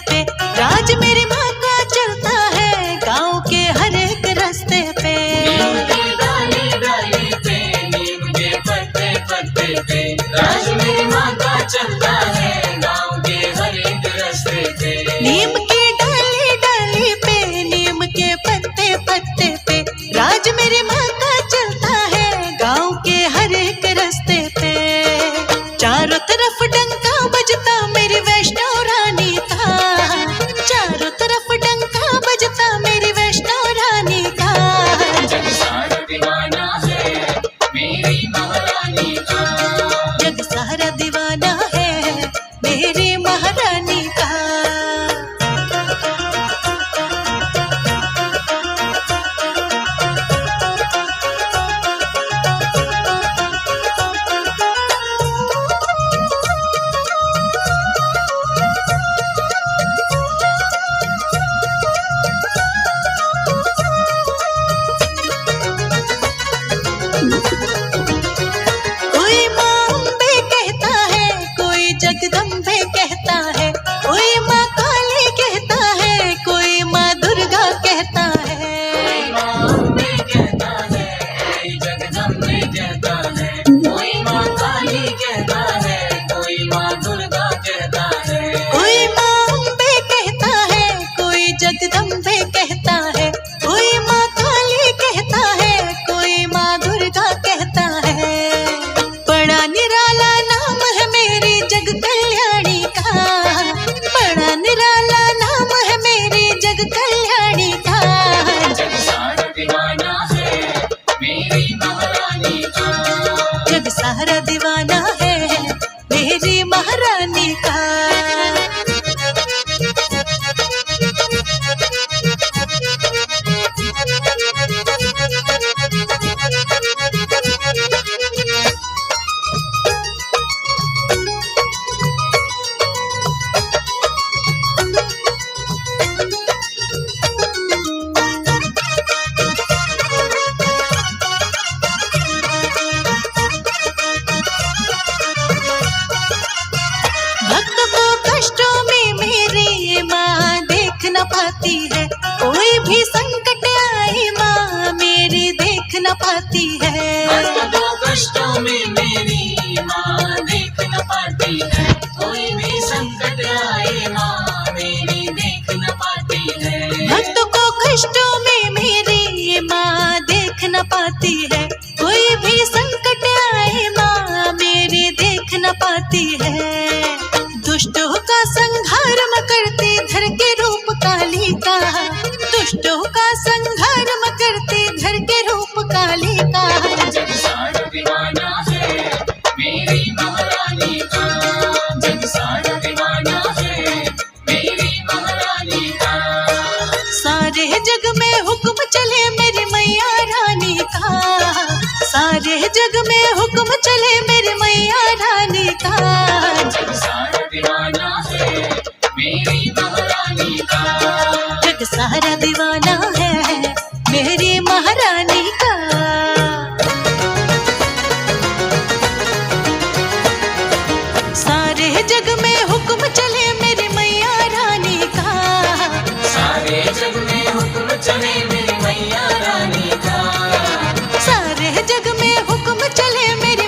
पे, राज मेरी माँ का चलता है गाँव के हर एक रास्ते पे। नीम की डाली डाली पे, नीम के पत्ते पत्ते पे, राज मेरी माँ का चलता है गाँव के हर एक रास्ते पे। नीम की डाली डाली पे, नीम के पत्ते पत्ते पे, राज मेरी माँ का चलता है गाँव के हर एक रास्ते पे। चारों तरफ डंका बजता मेरी वैष्णो रानी का, चारों तरफ डंका बजता मेरी वैष्णो रानी का। जग सारा दीवाना है मेरी महारानी का, जग सारा दीवाना है मेरी महारानी का। कोई माँ अम्बे कहता है, कोई जगदम्बे कहता है, कोई माँ काली कहता है, कोई माँ दुर्गा कहता है। कोई माँ अम्बे कहता है, कोई जगदम्बे कहता है, कोई माँ काली कहता है, कोई माँ दुर्गा कहता है। कोई माँ अम्बे कहता है, कोई जगदम्बे कहता है, कोई माँ काली कहता है, कोई माँ दुर्गा कहता है। बड़ा निराला नाम है मेरी जग कल्याणी का, बड़ा निराला नाम है मेरी जग कल्याणी का। जग सारा दीवाना है मेरी महारानी का, जग सारा दीवाना है मेरी महारानी का। भक्त को कष्टों में मेरी माँ देख न पाती है, कोई भी संकट आए माँ मेरी देख न पाती है। भक्त को कष्टों में मेरी माँ देख न पाती है, कोई भी संकट आए माँ मेरी देख न पाती है। भक्त को कष्टों में मेरी माँ देख न पाती है, कोई भी संकट आए माँ मेरी देख न पाती है। दुष्टों का संहार म करती धर के रूप काली का, दुष्टों का संहार म करती धर के रूप काली का। जग सारा दीवाना है मेरी महारानी का, जग सारा दीवाना है मेरी महारानी का। सारे जग में हुक्म चले मेरी मैया रानी का, सारे जग में हुक्म चले मेरी मैया रानी का। जग सारा दीवाना है मेरी महारानी का, जग सारा दीवाना है मेरी महारानी का। सारे जग में हुक्म चले मेरी मैया रानी का, सारे जग में हुक्म चले मेरी मैया रानी का, सारे जग में हुक्म चले मेरी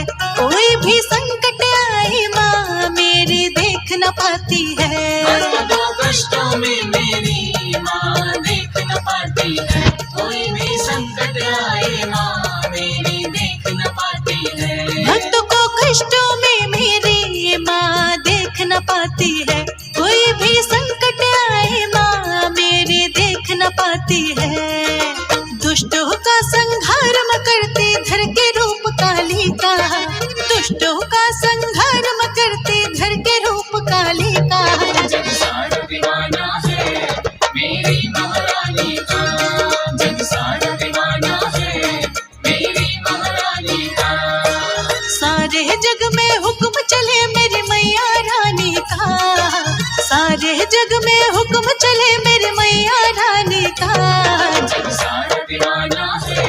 है, कोई भी संकट आए माँ मेरी देख न पाती है। दो कष्टों में मेरी माँ देख न पाती है, कोई भी संकट आए माँ मेरी देख न पाती है। भक्त को कष्टों में मेरी माँ देख न पाती है, कोई भी संकट आए माँ मेरी देख न पाती है। दुष्टों का संहार म करती धर के रूप काली का, दुष्टों का संहार म करती धर के रूप काली का। जग सारा दीवाना है मेरी महारानी का, जग सारा दीवाना है मेरी महारानी का। सारे जग में हुक्म चले मेरी मैया रानी का, सारे जग में हुक्म चले मेरी मैया रानी का। जग सारा दीवाना है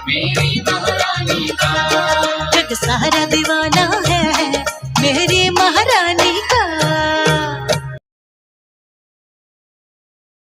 मेरी महारानी का, जग सारा दीवाना